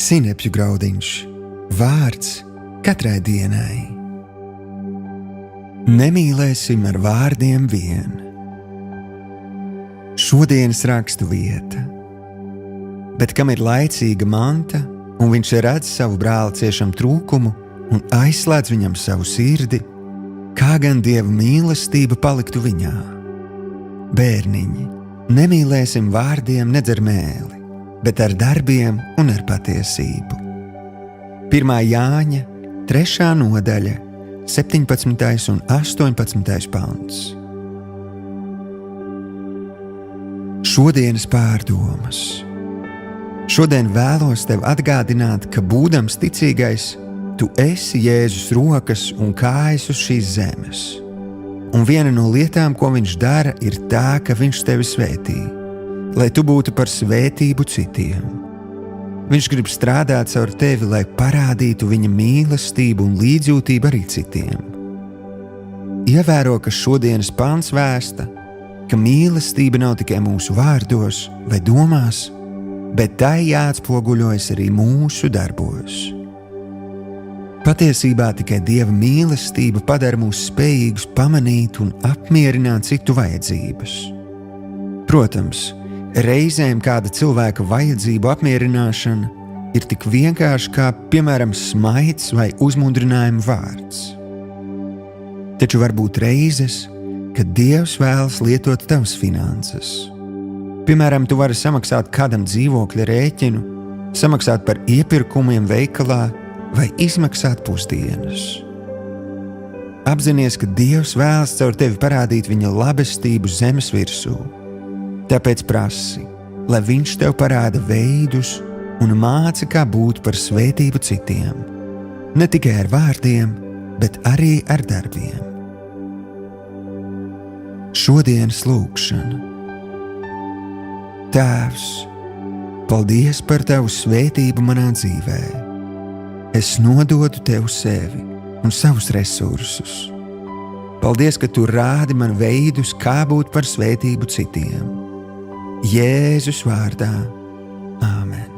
Sinepju graudiņš, vārds katrai dienai. Nemīlēsim ar vārdiem vien. Šodienas rakstu vieta. Bet kam ir laicīga manta, un viņš redz savu brāli ciešam trūkumu un aizslēdz viņam savu sirdi, kā gan Dieva mīlestība paliktu viņā? Bērniņi, nemīlēsim vārdiem nedz ar mēli, bet ar darbiem un ar patiesību. 1. Jāņa, 3. nodaļa, 17. un 18. pants. Šodienas pārdomas. Šodien vēlos tev atgādināt, ka būdams ticīgais, tu esi Jēzus rokas un kājas uz šīs zemes. Un viena no lietām, ko viņš dara, ir tā, ka viņš tevi svētī, lai tu būtu par svētību citiem. Viņš grib strādāt caur tevi, lai parādītu viņa mīlestību un līdzjūtību arī citiem. Ievēro, ka šodienas pants vēsta, ka mīlestība nav tikai mūsu vārdos vai domās, bet tai jāatspoguļojas arī mūsu darbos. Patiesībā tikai Dieva mīlestība padara mūs spējīgus pamanīt un apmierināt citu vajadzības. Protams, reizēm kāda cilvēka vajadzību apmierināšana ir tik vienkārši kā, piemēram, smaids vai uzmundrinājuma vārds. Taču var būt reizes, kad Dievs vēlas lietot tavas finanses. Piemēram, tu vari samaksāt kādam dzīvokļa rēķinu, samaksāt par iepirkumiem veikalā vai izmaksāt pusdienas. Apzinies, ka Dievs vēlas caur tevi parādīt viņa labestību zemes virsū. Tāpēc prasi, lai viņš tev parāda veidus un māca, kā būt par svētību citiem. Ne tikai ar vārdiem, bet arī ar darbiem. Šodienas lūgšana. Tēvs, paldies par tavu svētību manā dzīvē. Es nododu tev sevi un savus resursus. Paldies, ka tu rādi man veidus, kā būt par svētību citiem. Jēzus vārdā. Āmen.